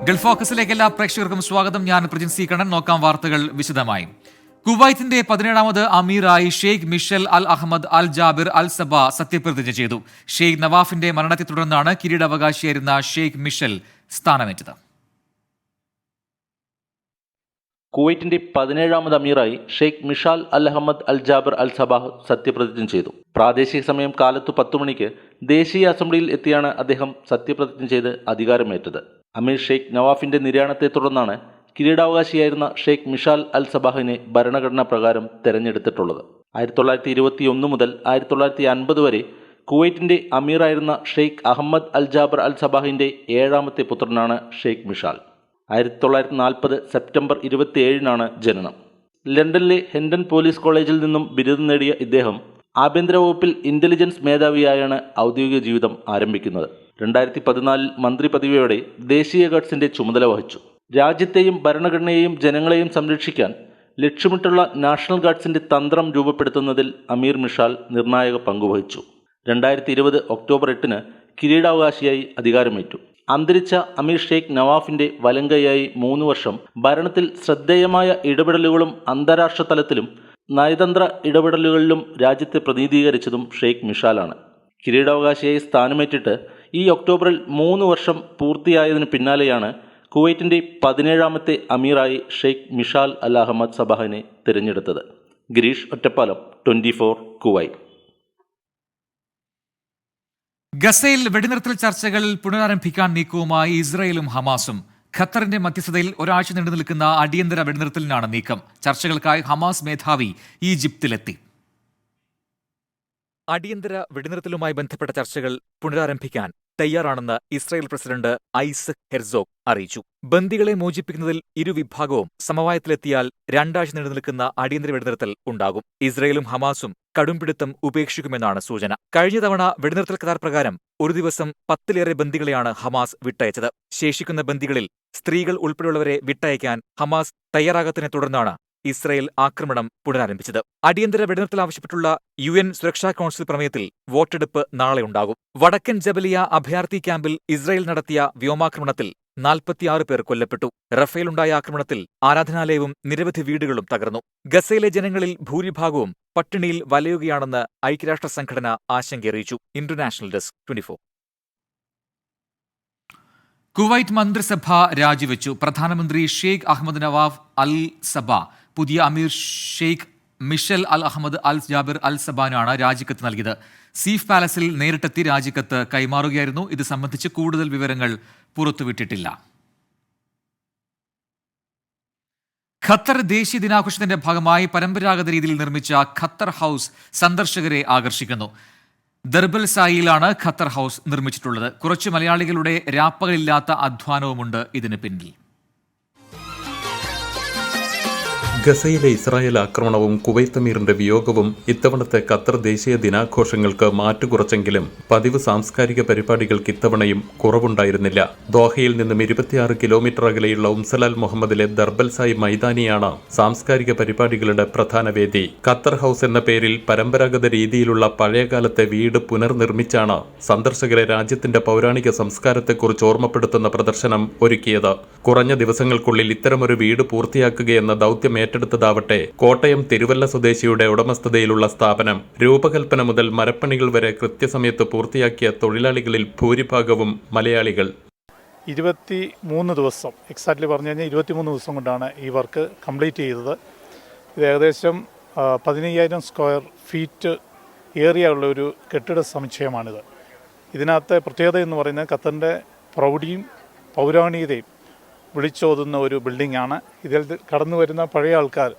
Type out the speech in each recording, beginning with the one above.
Gulf ഫോക്കസിലേക്ക് എല്ലാ പ്രേക്ഷകർക്കും സ്വാഗതം. ഞാൻ പ്രജിൻ സി കണ്ണൻ. നോക്കാം വാർത്തകൾ വിശദമായി. കുവൈത്തിന്റെ 17ാമത് അമീറായി ഷെയ്ഖ് മിഷൽ അൽ അഹമ്മദ് അൽ ജാബിർ അൽ സബ സത്യപ്രതിജ്ഞ ചെയ്തു. ഷെയ്ഖ് നവാഫിന്റെ മരണത്തെ തുടർന്നാണ് കിരീടാവകാശിയായിരുന്ന ഷെയ്ഖ് മിഷൽ സ്ഥാനമേറ്റത്. കുവൈറ്റിന്റെ 17ാമത് അമീറായി ഷെയ്ഖ് മിഷാൽ അൽ അഹമ്മദ് അൽ ജാബിർ അൽ സബാഹ് സത്യപ്രതിജ്ഞ ചെയ്തു. പ്രാദേശിക സമയം കാലത്തു 10 മണിക്ക് ദേശീയ അസംബ്ലിയിൽ എത്തിയാണ് അദ്ദേഹം സത്യപ്രതിജ്ഞ ചെയ്ത് അധികാരമേറ്റത്. അമീർ ഷെയ്ഖ് നവാഫിന്റെ നിര്യാണത്തെ തുടർന്നാണ് കിരീടാവകാശിയായിരുന്ന ഷെയ്ഖ് മിഷാൽ അൽ സബാഹിനെ ഭരണഘടനാ പ്രകാരം തെരഞ്ഞെടുത്തിട്ടുള്ളത്. 1921 മുതൽ 1950 വരെ കുവൈറ്റിന്റെ അമീറായിരുന്ന ഷെയ്ഖ് അഹമ്മദ് അൽ ജാബിർ അൽ സബാഹിന്റെ 7ാമത്തെ പുത്രനാണ് ഷെയ്ഖ് മിഷാൽ. 1940 സെപ്റ്റംബർ 27-നാണ് ജനനം. ലണ്ടനിലെ ഹെൻഡൻ പോലീസ് കോളേജിൽ നിന്നും ബിരുദം നേടിയ ഇദ്ദേഹം ആഭ്യന്തര വകുപ്പിൽ ഇന്റലിജൻസ് മേധാവിയായാണ് ഔദ്യോഗിക ജീവിതം ആരംഭിക്കുന്നത്. 2014 മന്ത്രി പദവിയോടെ ദേശീയ ഗാർഡ്സിന്റെ ചുമതല വഹിച്ചു. രാജ്യത്തെയും ഭരണഘടനയെയും ജനങ്ങളെയും സംരക്ഷിക്കാൻ ലക്ഷ്യമിട്ടുള്ള നാഷണൽ ഗാർഡ്സിന്റെ തന്ത്രം രൂപപ്പെടുത്തുന്നതിൽ അമീർ മിഷാൽ നിർണായക പങ്കുവഹിച്ചു. 2020 ഒക്ടോബർ 8-ന് കിരീടാവകാശിയായി അധികാരമേറ്റു. അന്തരിച്ച അമീർ ഷെയ്ഖ് നവാഫിന്റെ വലങ്കയായി 3 വർഷം ഭരണത്തിൽ ശ്രദ്ധേയമായ ഇടപെടലുകളും അന്താരാഷ്ട്ര തലത്തിലും നയതന്ത്ര ഇടപെടലുകളിലും രാജ്യത്തെ പ്രതിനിധീകരിച്ചതും ഷെയ്ഖ് മിഷാലാണ്. കിരീടാവകാശിയായി സ്ഥാനമേറ്റിട്ട് ഈ ഒക്ടോബറിൽ 3 വർഷം പൂർത്തിയായതിനു പിന്നാലെയാണ് കുവൈറ്റിന്റെ 17ാമത്തെ അമീറായി ഷെയ്ഖ് മിഷാൽ അൽ അഹമ്മദ് സബാഹിനെ തിരഞ്ഞെടുത്തത്. ഗിരീഷ് ഒറ്റപ്പാലം, 24 കുവൈറ്റ്. ഗസയിൽ വെടിനിർത്തൽ ചർച്ചകൾ പുനരാരംഭിക്കാൻ നീക്കവുമായി ഇസ്രയേലും ഹമാസും. ഖത്തറിന്റെ മധ്യസ്ഥതയിൽ ഒരാഴ്ച നീണ്ടു നിൽക്കുന്ന അടിയന്തര വെടിനിർത്തലിനാണ് നീക്കം. ചർച്ചകൾക്കായി ഹമാസ് മേധാവി ഈജിപ്തിലെത്തി. അടിയന്തര വെടിനിർത്തലുമായി ബന്ധപ്പെട്ട ചർച്ചകൾ പുനരാരംഭിക്കാൻ തയ്യാറാണെന്ന് ഇസ്രായേൽ പ്രസിഡന്റ് ഐസക് ഹെർസോഗ് അറിയിച്ചു. ബന്ദികളെ മോചിപ്പിക്കുന്നതിൽ ഇരുവിഭാഗവും സമവായത്തിലെത്തിയാൽ 2 ആഴ്ച നീണ്ടു നിൽക്കുന്ന അടിയന്തര വെടിനിർത്തൽ ഉണ്ടാകും. ഇസ്രായേലും ഹമാസും കടുംപിടുത്തം ഉപേക്ഷിക്കുമെന്നാണ് സൂചന. കഴിഞ്ഞ തവണ വെടിനിർത്തൽ കരാർ പ്രകാരം ഒരു ദിവസം 10-ലേറെ ബന്ദികളെയാണ് ഹമാസ് വിട്ടയച്ചത്. ശേഷിക്കുന്ന ബന്ദികളിൽ സ്ത്രീകൾ ഉൾപ്പെടെയുള്ളവരെ വിട്ടയക്കാൻ ഹമാസ് തയ്യാറാകാത്തതിനെ തുടർന്നാണ് ഇസ്രായേൽ ആക്രമണം പുനരാരംഭിച്ചത്. അടിയന്തര വെടിനിർത്തൽ ആവശ്യപ്പെട്ടുള്ള UN സുരക്ഷാ കൗൺസിൽ പ്രമേയത്തിൽ വോട്ടെടുപ്പ് നാളെ ഉണ്ടാകും. വടക്കൻ ജബലിയ അഭയാർത്ഥി ക്യാമ്പിൽ ഇസ്രായേൽ നടത്തിയ വ്യോമാക്രമണത്തിൽ 46 പേർ കൊല്ലപ്പെട്ടു. റഫേലുണ്ടായ ആക്രമണത്തിൽ ആരാധനാലയവും നിരവധി വീടുകളും തകർന്നു. ഗസയിലെ ജനങ്ങളിൽ ഭൂരിഭാഗവും പട്ടിണിയിൽ വലയുകയാണെന്ന് ഐക്യരാഷ്ട്ര സംഘടന ആശങ്കയറിയിച്ചു. International desk, 24. കുവൈറ്റ് മന്ത്രിസഭ രാജിവെച്ചു. പ്രധാനമന്ത്രി ഷെയ്ഖ് അഹമ്മദ് നവാഫ് അൽ സബ പുതിയ അമീർ ഷെയ്ഖ് മിഷൽ അൽ അഹമ്മദ് അൽ ജാബിർ അൽ സബാനാണ് രാജിക്കത്ത് നൽകിയത്. സീഫ് പാലസിൽ നേരിട്ടെത്തി രാജിക്കത്ത് കൈമാറുകയായിരുന്നു. ഇത് സംബന്ധിച്ച് കൂടുതൽ വിവരങ്ങൾ പുറത്തുവിട്ടിട്ടില്ല. ഖത്തർ ദേശീയ ദിനാഘോഷത്തിന്റെ ഭാഗമായി പരമ്പരാഗത രീതിയിൽ നിർമ്മിച്ച ഖത്തർ ഹൗസ് സന്ദർശകരെ ആകർഷിക്കുന്നു. ദർബൽസായിലാണ് ഖത്തർ ഹൗസ് നിർമ്മിച്ചിട്ടുള്ളത്. കുറച്ച് മലയാളികളുടെ രാപ്പകലില്ലാത്ത അധ്വാനവുമുണ്ട് ഇതിന് പിന്നിൽ. ഗസയിലെ ഇസ്രായേൽ ആക്രമണവും കുവൈത്ത് അമീറിന്റെ വിയോഗവും ഇത്തവണത്തെ ഖത്തർ ദേശീയ ദിനാഘോഷങ്ങൾക്ക് മാറ്റുകുറച്ചെങ്കിലും പതിവ് സാംസ്കാരിക പരിപാടികൾക്ക് ഇത്തവണയും കുറവുണ്ടായിരുന്നില്ല. ദോഹയിൽ നിന്നും 26 കിലോമീറ്റർ അകലെയുള്ള ഉംസലാൽ മുഹമ്മദിലെ ദർബൽസായി മൈതാനിയാണ് സാംസ്കാരിക പരിപാടികളുടെ പ്രധാന വേദി. ഖത്തർ ഹൗസ് എന്ന പേരിൽ പരമ്പരാഗത രീതിയിലുള്ള പഴയകാലത്തെ വീട് പുനർനിർമ്മിച്ചാണ് സന്ദർശകരെ രാജ്യത്തിന്റെ പൗരാണിക സംസ്കാരത്തെക്കുറിച്ച് ഓർമ്മപ്പെടുത്തുന്ന പ്രദർശനം ഒരുക്കിയത്. കുറഞ്ഞ ദിവസങ്ങൾക്കുള്ളിൽ ഇത്തരമൊരു വീട് പൂർത്തിയാക്കുകയെന്ന ദൗത്യം ഏറ്റെടുത്തതാവട്ടെ കോട്ടയം തിരുവല്ല സ്വദേശിയുടെ ഉടമസ്ഥതയിലുള്ള സ്ഥാപനം. രൂപകൽപ്പന മുതൽ മരപ്പണികൾ വരെ കൃത്യസമയത്ത് പൂർത്തിയാക്കിയ തൊഴിലാളികളിൽ ഭൂരിഭാഗവും മലയാളികൾ. 23 ദിവസം, എക്സാക്ട്ലി പറഞ്ഞു കഴിഞ്ഞാൽ 23 ദിവസം കൊണ്ടാണ് ഈ വർക്ക് കംപ്ലീറ്റ് ചെയ്തത്. ഇത് ഏകദേശം 15,000 സ്ക്വയർ ഫീറ്റ് ഏരിയ ഉള്ള ഒരു കെട്ടിട സമുച്ചയമാണിത്. ഇതിനകത്തെ പ്രത്യേകത എന്ന് പറയുന്നത് ഖത്തറിൻ്റെ പ്രൗഢിയും പൗരാണികതയും വിളിച്ചോതുന്ന ഒരു ബിൽഡിംഗാണ്. ഇതിൽ കടന്നു വരുന്ന പഴയ ആൾക്കാർ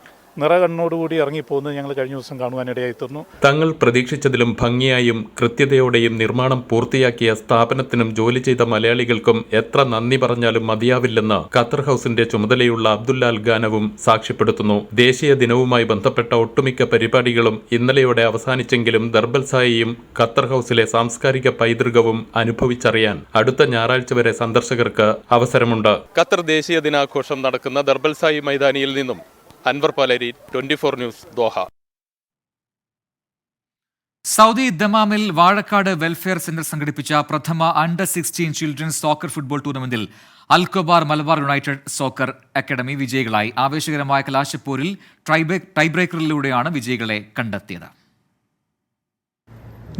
നിറകണ്ണോടുകൂടി ഇറങ്ങിപ്പോകുന്നത് ഞങ്ങൾ കഴിഞ്ഞ ദിവസം കാണുവാനിടയായി തീർന്നു. തങ്ങൾ പ്രതീക്ഷിച്ചതിലും ഭംഗിയായും കൃത്യതയോടെയും നിർമ്മാണം പൂർത്തിയാക്കിയ സ്ഥാപനത്തിനും ജോലി ചെയ്ത മലയാളികൾക്കും എത്ര നന്ദി പറഞ്ഞാലും മതിയാവില്ലെന്ന് ഖത്തർ ഹൗസിന്റെ ചുമതലയുള്ള അബ്ദുല്ല അൽഗാനവും സാക്ഷ്യപ്പെടുത്തുന്നു. ദേശീയ ദിനവുമായി ബന്ധപ്പെട്ട ഒട്ടുമിക്ക പരിപാടികളും ഇന്നലെയോടെ അവസാനിച്ചെങ്കിലും ദർബൽസായിയും ഖത്തർ ഹൗസിലെ സാംസ്കാരിക പൈതൃകവും അനുഭവിച്ചറിയാൻ അടുത്ത ഞായറാഴ്ച വരെ സന്ദർശകർക്ക് അവസരമുണ്ട്. ഖത്തർ ദേശീയ ദിനാഘോഷം നടക്കുന്ന ദർബൽസായി മൈതാനിയിൽ നിന്നും Anwar Paleri, 24 news, Doha. Saudi ദമാമിൽ വാഴക്കാട് വെൽഫെയർ സെന്റർ സംഘടിപ്പിച്ച പ്രഥമ അണ്ടർ 16 ചിൽഡ്രൻസ് സോക്കർ ഫുട്ബോൾ ടൂർണമെന്റിൽ Al Khobar Malabar united soccer academy വിജയികളായി. ആവേശകരമായ കലാശപ്പോരിൽ ടൈബ്രേക്കറിലൂടെയാണ് വിജയികളെ കണ്ടെത്തിയത്.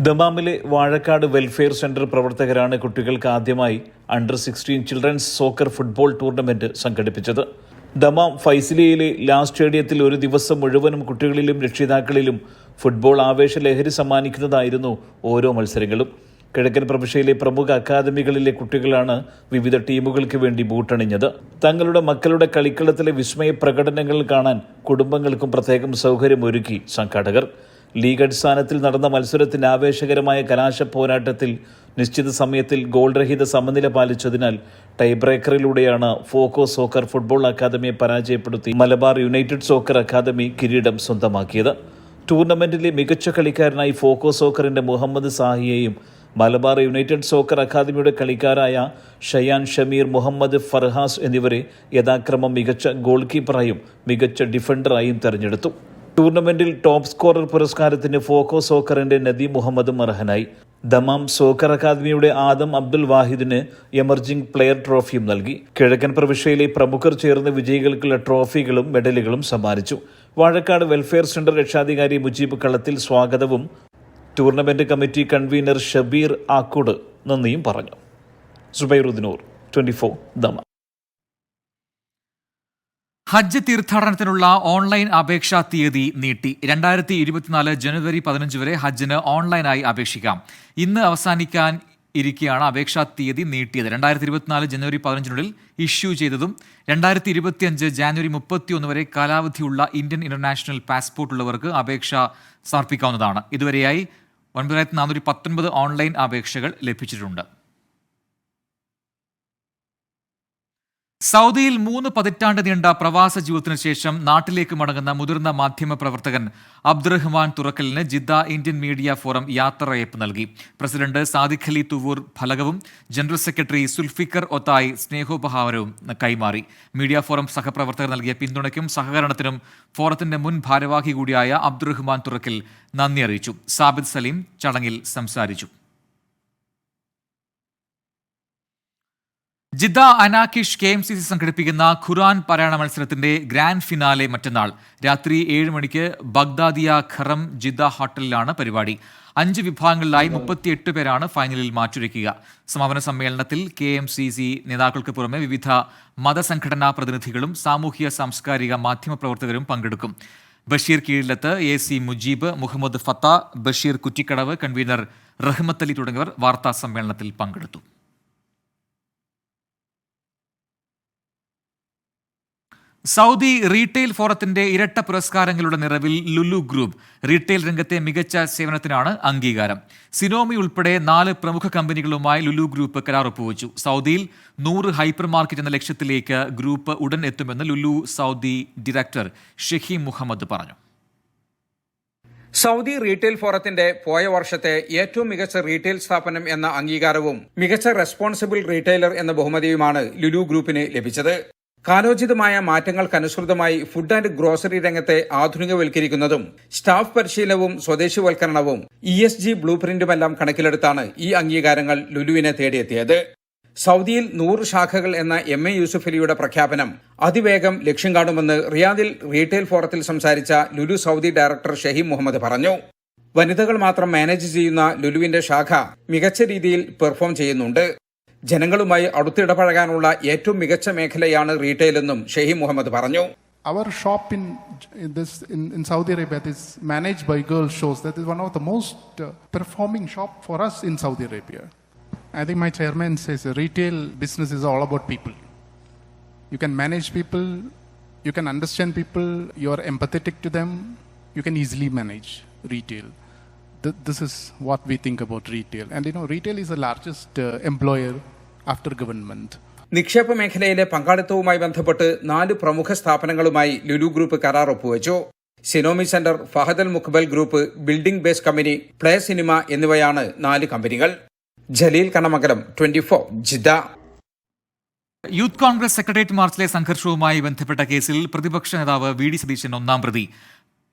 ദമാമിലെ വാഴക്കാട് വെൽഫെയർ സെന്റർ പ്രവർത്തകരാണ് കുട്ടികൾക്ക് ആദ്യമായി അണ്ടർ-16 ചിൽഡ്രൻസ് സോക്കർ ഫുട്ബോൾ ടൂർണമെന്റ് സംഘടിപ്പിച്ചത്. ദമാം ഫൈസലിയയിലെ ലാസ്റ്റ് സ്റ്റേഡിയത്തിൽ ഒരു ദിവസം മുഴുവനും കുട്ടികളിലും രക്ഷിതാക്കളിലും ഫുട്ബോൾ ആവേശലഹരി സമ്മാനിക്കുന്നതായിരുന്നു ഓരോ മത്സരങ്ങളും. കിഴക്കൻ പ്രവിശ്യയിലെ പ്രമുഖ അക്കാദമികളിലെ കുട്ടികളാണ് വിവിധ ടീമുകൾക്ക് വേണ്ടി ബൂട്ടണിഞ്ഞത്. തങ്ങളുടെ മക്കളുടെ കളിക്കളത്തിലെ വിസ്മയ പ്രകടനങ്ങൾ കാണാൻ കുടുംബങ്ങൾക്കും പ്രത്യേകം സൗകര്യമൊരുക്കി സംഘാടകർ. ലീഗ് അടിസ്ഥാനത്തിൽ നടന്ന മത്സരത്തിന്റെ ആവേശകരമായ കലാശ പോരാട്ടത്തിൽ നിശ്ചിത സമയത്തിൽ ഗോൾ രഹിത സമനില പാലിച്ചതിനാൽ ടൈബ്രേക്കറിലൂടെയാണ് ഫോക്കോ സോക്കർ ഫുട്ബോൾ അക്കാദമിയെ പരാജയപ്പെടുത്തി മലബാർ യുണൈറ്റഡ് സോക്കർ അക്കാദമി കിരീടം സ്വന്തമാക്കിയത്. ടൂർണമെന്റിലെ മികച്ച കളിക്കാരനായി ഫോക്കോ സോക്കറിന്റെ മുഹമ്മദ് സാഹിയെയും മലബാർ യുണൈറ്റഡ് സോക്കർ അക്കാദമിയുടെ കളിക്കാരായ ഷയാൻ ഷമീർ, മുഹമ്മദ് ഫർഹാസ് എന്നിവരെ യഥാക്രമം മികച്ച ഗോൾ കീപ്പറായും മികച്ച ഡിഫൻഡറായും തെരഞ്ഞെടുത്തു. ടൂർണമെന്റിൽ ടോപ്പ് സ്കോറർ പുരസ്കാരത്തിന് ഫോക്കോ സോക്കറിന്റെ നദീം മുഹമ്മദും അർഹനായി. ദമാം സോക്കർ അക്കാദമിയുടെ ആദം അബ്ദുൽ വാഹിദിന് എമർജിംഗ് പ്ലെയർ ട്രോഫിയും നൽകി. കിഴക്കൻ പ്രവിശ്യയിലെ പ്രമുഖർ ചേർന്ന് വിജയികൾക്കുള്ള ട്രോഫികളും മെഡലുകളും സമ്മാനിച്ചു. വാഴക്കാട് വെൽഫെയർ സെന്റർ രക്ഷാധികാരി മുജീബ് കളത്തിൽ സ്വാഗതവും ടൂർണമെന്റ് കമ്മിറ്റി കൺവീനർ ഷബീർ ആക്കൂട് നന്ദിയും പറഞ്ഞു. സുബൈറുദ്ദീനൂർ, 24 ദമാം. ഹജ്ജ് തീർത്ഥാടനത്തിനുള്ള ഓൺലൈൻ അപേക്ഷാ തീയതി നീട്ടി. 2024 ജനുവരി 15 വരെ ഹജ്ജിന് ഓൺലൈനായി അപേക്ഷിക്കാം. ഇന്ന് അവസാനിക്കാൻ ഇരിക്കെയാണ് അപേക്ഷാ തീയതി നീട്ടിയത്. 2024 ജനുവരി 15 ഇഷ്യൂ ചെയ്തതും 2025 ജാനുവരി 31 വരെ കാലാവധിയുള്ള ഇന്ത്യൻ ഇന്റർനാഷണൽ പാസ്പോർട്ട് ഉള്ളവർക്ക് അപേക്ഷ സമർപ്പിക്കാവുന്നതാണ്. ഇതുവരെയായി 9419 ഓൺലൈൻ അപേക്ഷകൾ ലഭിച്ചിട്ടുണ്ട്. സൗദിയിൽ 3 പതിറ്റാണ്ട് നീണ്ട പ്രവാസ ജീവിതത്തിനു ശേഷം നാട്ടിലേക്ക് മടങ്ങുന്ന മുതിർന്ന മാധ്യമ പ്രവർത്തകൻ അബ്ദുറഹ്മാൻ തുറക്കലിന് ജിദ്ദ ഇന്ത്യൻ മീഡിയ ഫോറം യാത്രയയപ്പ് നൽകി. പ്രസിഡന്റ് സാദിഖ് അലി തുവൂർ ഫലകവും ജനറൽ സെക്രട്ടറി സുൽഫിക്കർ ഒത്തായി സ്നേഹോപഹാരവും കൈമാറി. മീഡിയ ഫോറം സഹപ്രവർത്തകർ നൽകിയ പിന്തുണയ്ക്കും സഹകരണത്തിനും ഫോറത്തിന്റെ മുൻ ഭാരവാഹി കൂടിയായ അബ്ദുറഹ്മാൻ തുറക്കൽ നന്ദി അറിയിച്ചു. സാബിദ് സലീം ചടങ്ങിൽ സംസാരിച്ചു. ജിദ്ദ അനാക്കിഷ് KMCC സംഘടിപ്പിക്കുന്ന ഖുർആൻ പാരായണ മത്സരത്തിന്റെ ഗ്രാൻഡ് ഫിനാലെ മറ്റന്നാൾ രാത്രി 7 മണിക്ക് ബഗ്ദാദിയ ഖറം ജിദ്ദ ഹോട്ടലിലാണ് പരിപാടി. 5 വിഭാഗങ്ങളിലായി 38 പേരാണ് ഫൈനലിൽ മാറ്റുരയ്ക്കുക. സമാപന സമ്മേളനത്തിൽ KMCC നേതാക്കൾക്ക് പുറമെ വിവിധ മതസംഘടനാ പ്രതിനിധികളും സാമൂഹ്യ സാംസ്കാരിക മാധ്യമ പ്രവർത്തകരും പങ്കെടുക്കും. ബഷീർ കീഴിലത്ത്, AC മുജീബ്, മുഹമ്മദ് ഫത്ത, ബഷീർ കുറ്റിക്കടവ്, കൺവീനർ റഹ്മത്ത് അലി തുടങ്ങിയവർ വാർത്താ സമ്മേളനത്തിൽ പങ്കെടുത്തു. സൗദി റീറ്റെയിൽ ഫോറത്തിന്റെ ഇരട്ട പുരസ്കാരങ്ങളുടെ നിറവിൽ ലുലു ഗ്രൂപ്പ് റീറ്റെയിൽ രംഗത്തെ മികച്ച സേവനത്തിനാണ് അംഗീകാരം. സിനോമി ഉൾപ്പെടെ 4 പ്രമുഖ കമ്പനികളുമായി ലുലു ഗ്രൂപ്പ് കരാർ ഒപ്പുവച്ചു. സൗദിയിൽ 100 ഹൈപ്പർ മാർക്കറ്റ് എന്ന ലക്ഷ്യത്തിലേക്ക് ഗ്രൂപ്പ് ഉടൻ എത്തുമെന്ന് ലുലു സൗദി ഡയറക്ടർ ഷഹീം മുഹമ്മദ് പറഞ്ഞു. സൗദി റീറ്റെയിൽ ഫോറത്തിന്റെ പോയ വർഷത്തെ ഏറ്റവും മികച്ച റീറ്റെയിൽ സ്ഥാപനം എന്ന അംഗീകാരവും മികച്ച റെസ്പോൺസിബിൾ റീറ്റെയിലർ എന്ന ബഹുമതിയുമാണ് ലുലു ഗ്രൂപ്പിന് ലഭിച്ചത്. കാലോചിതമായ മാറ്റങ്ങൾക്കനുസൃതമായി ഫുഡ് ആൻഡ് ഗ്രോസറി രംഗത്തെ ആധുനികവൽക്കരിക്കുന്നതും സ്റ്റാഫ് പരിശീലനവും സ്വദേശിവൽക്കരണവും ESG ബ്ലൂ പ്രിന്റുമെല്ലാം കണക്കിലെടുത്താണ് ഈ അംഗീകാരങ്ങൾ ലുലുവിനെ തേടിയെത്തിയത്. സൗദിയിൽ 100 ശാഖകൾ എന്ന MA യൂസുഫ് അലിയുടെ പ്രഖ്യാപനം അതിവേഗം ലക്ഷ്യം കാണുമെന്ന് റിയാദിൽ റീറ്റെയിൽ ഫോറത്തിൽ സംസാരിച്ച ലുലു സൗദി ഡയറക്ടർ ഷഹീം മുഹമ്മദ് പറഞ്ഞു. വനിതകൾ മാത്രം മാനേജ് ചെയ്യുന്ന ലുലുവിന്റെ ശാഖ മികച്ച രീതിയിൽ പെർഫോം ചെയ്യുന്നുണ്ട്. ജനങ്ങളുമായി അടുത്തിടപഴകാനുള്ള ഏറ്റവും മികച്ച മേഖലയാണ് റീറ്റെയിൽ എന്നും ഷഹീം മുഹമ്മദ് പറഞ്ഞു. Our shop in Saudi Arabia is managed by girls shows that is one of the most performing shop for us in Saudi Arabia. I think my chairman says retail business is all about people. You can manage people, you can understand people, you are empathetic to them, you can easily manage retail. This is what we think about retail. And retail is the largest employer after government. നിക്ഷേപ മേഖലയിലെ പങ്കാളിത്തവുമായി ബന്ധപ്പെട്ട് 4 പ്രമുഖ സ്ഥാപനങ്ങളുമായി Lulu group കരാർ ഒപ്പുവച്ചു. Cenomi centre, Fahad Al Muqbel group, building base company, play cinema എന്നിവയാണ് 4 കമ്പനികൾ. Jaleel Kanamangalam, 24 Jeddah. Youth Congress secretariat മാർച്ചിലെ സംഘർഷവുമായി ബന്ധപ്പെട്ട കേസിൽ പ്രതിപക്ഷ നേതാവ് VD സതീശൻ 1ാം പ്രതി.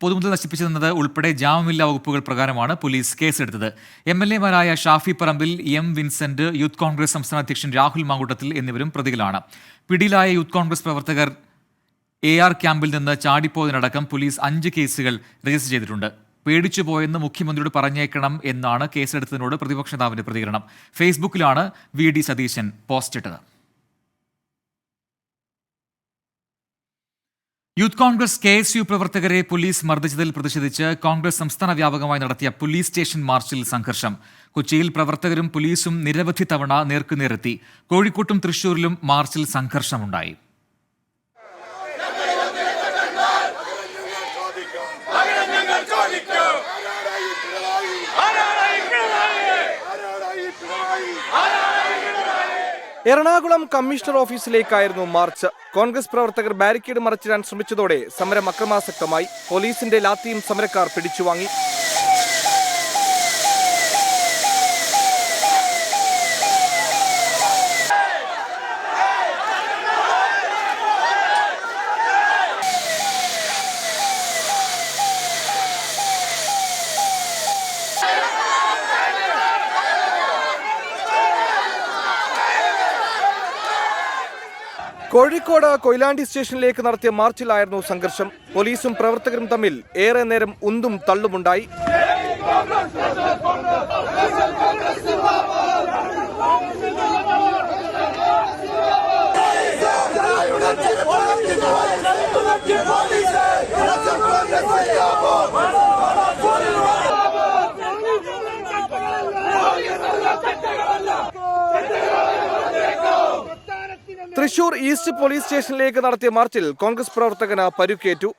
പൊതുമുതൽ നശിപ്പിച്ചതെന്നത് ഉൾപ്പെടെ ജാമ്യമില്ലാ വകുപ്പുകൾ പ്രകാരമാണ് പോലീസ് കേസെടുത്തത്. MLA-മാരായ Shafi Parambil, M. Vincent, youth Congress സംസ്ഥാന അധ്യക്ഷൻ രാഹുൽ മാങ്കൂട്ടത്തിൽ എന്നിവരും പ്രതികളാണ്. പിടിയിലായ യൂത്ത് കോൺഗ്രസ് പ്രവർത്തകർ AR ക്യാമ്പിൽ നിന്ന് ചാടിപ്പോയതിനടക്കം പോലീസ് 5 കേസുകൾ രജിസ്റ്റർ ചെയ്തിട്ടുണ്ട്. പേടിച്ചുപോയെന്ന് മുഖ്യമന്ത്രിയോട് പറഞ്ഞേക്കണം എന്നാണ് കേസെടുത്തതിനോട് പ്രതിപക്ഷ നേതാവിന്റെ പ്രതികരണം. ഫേസ്ബുക്കിലാണ് VD സതീശൻ പോസ്റ്റിട്ടത്. യൂത്ത് കോൺഗ്രസ് KSU പ്രവർത്തകരെ പോലീസ് മർദ്ദിച്ചതിൽ പ്രതിഷേധിച്ച് കോൺഗ്രസ് സംസ്ഥാന വ്യാപകമായി നടത്തിയ പോലീസ് സ്റ്റേഷൻ മാർച്ചിൽ സംഘർഷം. കൊച്ചിയിൽ പ്രവർത്തകരും പോലീസും നിരവധി തവണ നേർക്കുനേരെത്തി. കോഴിക്കോട്ടും തൃശൂരിലും മാർച്ചിൽ സംഘർഷമുണ്ടായി. എറണാകുളം കമ്മീഷണർ ഓഫീസിലേക്കായിരുന്നു മാർച്ച്. കോൺഗ്രസ് പ്രവർത്തകർ ബാരിക്കേഡ് മറിച്ചിടാൻ ശ്രമിച്ചതോടെ സമരം അക്രമാസക്തമായി. പോലീസിന്റെ ലാത്തിയും സമരക്കാർ പിടിച്ചുവാങ്ങി. കോഴിക്കോട് കൊയിലാണ്ടി സ്റ്റേഷനിലേക്ക് നടത്തിയ മാർച്ചിലായിരുന്നു സംഘർഷം. പോലീസും പ്രവർത്തകരും തമ്മിൽ ഏറെ നേരം ഉന്തും തള്ളുമുണ്ടായി. തൃശൂർ ഈസ്റ്റ് പോലീസ് സ്റ്റേഷനിലേക്ക് നടത്തിയ മാർച്ചിൽ കോൺഗ്രസ് പ്രവർത്തകന് പരുക്കേറ്റു.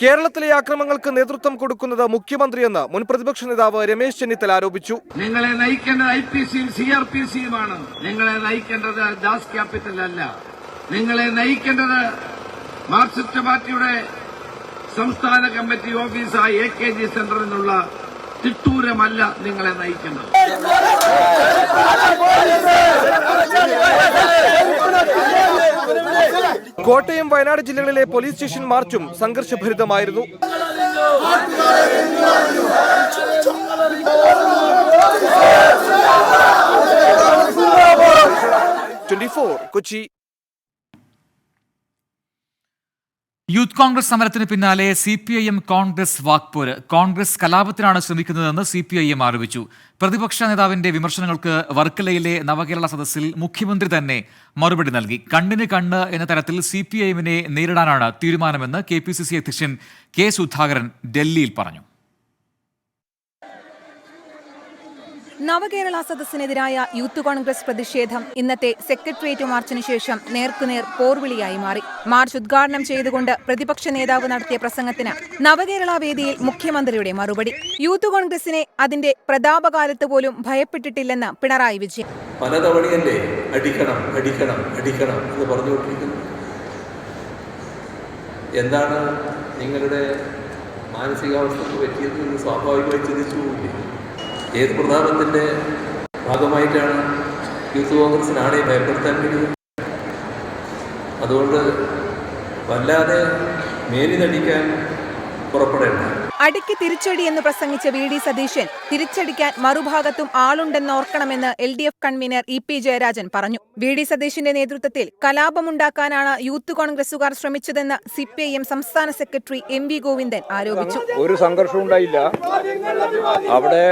കേരളത്തിലെ ആക്രമണങ്ങൾക്ക് നേതൃത്വം കൊടുക്കുന്നത് മുഖ്യമന്ത്രിയെന്ന് മുൻ പ്രതിപക്ഷ നേതാവ് രമേശ് ചെന്നിത്തല ആരോപിച്ചു. നിങ്ങളെ നയിക്കേണ്ടത് IPCയും CRPCയുമാണ്. നിങ്ങളെ നയിക്കേണ്ടത് ദാസ് ക്യാപിറ്റൽ അല്ല. നിങ്ങളെ നയിക്കേണ്ടത് മാർക്സിസ്റ്റ് പാർട്ടിയുടെ സംസ്ഥാന കമ്മിറ്റി ഓഫീസായ AKG സെന്ററിൽ നിന്നുള്ള തിട്ടൂരമല്ല നിങ്ങളെ നയിക്കേണ്ടത്. കോട്ടയം, വയനാട് ജില്ലകളിലെ പോലീസ് സ്റ്റേഷൻ മാർച്ചും സംഘർഷഭരിതമായിരുന്നു. കൊച്ചി. യൂത്ത് കോൺഗ്രസ് സമരത്തിന് പിന്നാലെ CPIM കോൺഗ്രസ് വാക്പോര്. കോൺഗ്രസ് കലാപത്തിനാണ് ശ്രമിക്കുന്നതെന്ന് CPIM ആരോപിച്ചു. പ്രതിപക്ഷ നേതാവിന്റെ വിമർശനങ്ങൾക്ക് വർക്കലയിലെ നവകേരള സദസ്സിൽ മുഖ്യമന്ത്രി തന്നെ മറുപടി നൽകി. കണ്ണിന് കണ്ണ് എന്ന തരത്തിൽ CPIMനെ നേരിടാനാണ് തീരുമാനമെന്ന് KPCC അധ്യക്ഷൻ K. സുധാകരൻ ഡൽഹിയിൽ പറഞ്ഞു. നവകേരള സദസ്സിനെതിരായ യൂത്ത് കോൺഗ്രസ് പ്രതിഷേധം ഇന്നത്തെ സെക്രട്ടേറിയറ്റ് മാർച്ചിന് ശേഷം നേർക്കുനേർ പോർവിളിയായി മാറി. മാർച്ച് ഉദ്ഘാടനം ചെയ്തുകൊണ്ട് പ്രതിപക്ഷ നേതാവ് നടത്തിയ പ്രസംഗത്തിന് നവകേരള വേദിയിൽ മുഖ്യമന്ത്രിയുടെ മറുപടി. യൂത്ത് കോൺഗ്രസിനെ അതിന്റെ പ്രതാപകാലത്ത് പോലും ഭയപ്പെട്ടിട്ടില്ലെന്ന് പിണറായി വിജയൻ. പലതവണയല്ലേ അടിക്കണം അടിക്കണം അടിക്കണം എന്ന് പറഞ്ഞുകൊണ്ടിരിക്കുന്നു. എന്താണ് നിങ്ങളുടെ മാനസികാവസ്ഥക്ക് പറ്റിയത് എന്ന് സ്വാഭാവികമായി ചിന്തിച്ചു പോകില്ലേ? ഏത് പ്രതാപത്തിൻ്റെ ഭാഗമായിട്ടാണ് യൂത്ത് കോൺഗ്രസിനാണ് ഈ ഭയപ്പെടുത്താൻ കഴിയുന്നത്? അതുകൊണ്ട് വല്ലാതെ മേലിനടിക്കാൻ പുറപ്പെടേണ്ട. അടിക്ക് തിരിച്ചടി എന്ന് പ്രസംഗിച്ച VD സതീശൻ തിരിച്ചടിക്കാൻ മറുഭാഗത്തും ആളുണ്ടെന്നോർക്കണമെന്ന് LDF കൺവീനർ EP ജയരാജൻ പറഞ്ഞു. VD സതീശന്റെ നേതൃത്വത്തിൽ കലാപമുണ്ടാക്കാനാണ് യൂത്ത് കോൺഗ്രസുകാർ ശ്രമിച്ചതെന്ന് CPIM സംസ്ഥാന സെക്രട്ടറി MV ഗോവിന്ദൻ ആരോപിച്ചു. ഒരു സംഘർഷവും ഉണ്ടായില്ല. അവിടെ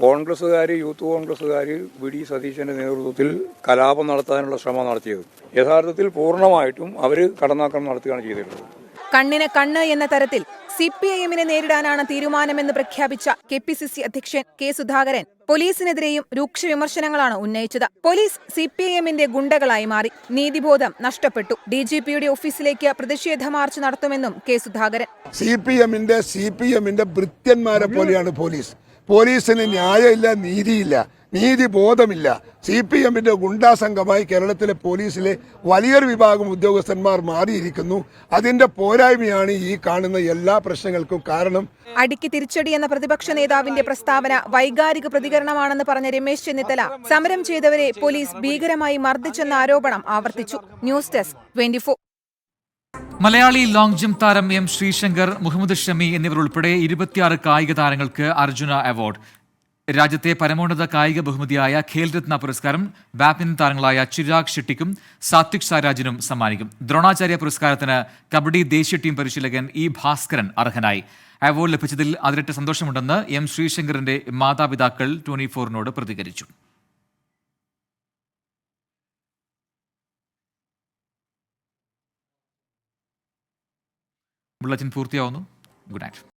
കോൺഗ്രസുകാർ, യൂത്ത് കോൺഗ്രസുകാർ VD സതീശന്റെ നേതൃത്വത്തിൽ കലാപം നടത്താനുള്ള ശ്രമം നടത്തിയത്. യഥാർത്ഥത്തിൽ പൂർണ്ണമായിട്ടും അവർ കടന്നാക്രമണം നടത്തുകയാണ് ചെയ്തിട്ടുള്ളത്. കണ്ണിന് കണ്ണ് എന്ന തരത്തിൽ CPIMനെ നേരിടാനാണ് തീരുമാനമെന്ന് പ്രഖ്യാപിച്ച KPCC അധ്യക്ഷൻ K. സുധാകരൻ പോലീസിനെതിരെയും രൂക്ഷ വിമർശനങ്ങളാണ് ഉന്നയിച്ചത്. പോലീസ് CPIMന്റെ ഗുണ്ടകളായി മാറി. നീതിബോധം നഷ്ടപ്പെട്ടു. DGPയുടെ ഓഫീസിലേക്ക് പ്രതിഷേധ മാർച്ച് നടത്തുമെന്നും K. സുധാകരൻ. CPMന്റെ ഭൃത്യന്മാരെ പോലെയാണ് പോലീസ്. പോലീസിന് ന്യായമില്ല, നീതിയില്ല. നീതിബോധമില്ല. CPMന്റെ ഗുണ്ടാ സംഘമായി കേരളത്തിലെ പോലീസിലെ വലിയൊരു വിഭാഗം ഉദ്യോഗസ്ഥന്മാർ മാറിയിരിക്കുന്നു. അതിന്റെ പോരായ്മയാണ് ഈ കാണുന്ന എല്ലാ പ്രശ്നങ്ങൾക്കും കാരണം. അടിക്ക് തിരിച്ചടി എന്ന പ്രതിപക്ഷ നേതാവിന്റെ പ്രസ്താവന വൈകാരിക പ്രതികരണമാണെന്ന് പറഞ്ഞ രമേശ് ചെന്നിത്തല സമരം ചെയ്തവരെ പോലീസ് ഭീകരമായി മർദ്ദിച്ചെന്ന ആരോപണം ആവർത്തിച്ചു. News desk 24. Malayali long jump താരം M. ശ്രീശങ്കർ, മുഹമ്മദ് ഷമി എന്നിവർ ഉൾപ്പെടെ 26 കായിക താരങ്ങൾക്ക് അർജുന അവാർഡ്. രാജ്യത്തെ പരമോന്നത കായിക ബഹുമതിയായ ഖേൽരത്ന പുരസ്കാരം ബാഡ്മിന്റൺ താരങ്ങളായ ചിരാഗ് ഷെട്ടിക്കും സാത്വിക് സാരാജിനും സമ്മാനിക്കും. ദ്രോണാചാര്യ പുരസ്കാരത്തിന് കബഡി ദേശീയ ടീം പരിശീലകൻ E. ഭാസ്കരൻ അർഹനായി. അവാർഡ് ലഭിച്ചതിൽ അതിരട്ട സന്തോഷമുണ്ടെന്ന് M. ശ്രീശങ്കറിന്റെ മാതാപിതാക്കൾ 24നോട് പ്രതികരിച്ചു. ബുള്ളറ്റിൻ പൂർത്തിയാവുന്നു. Good night.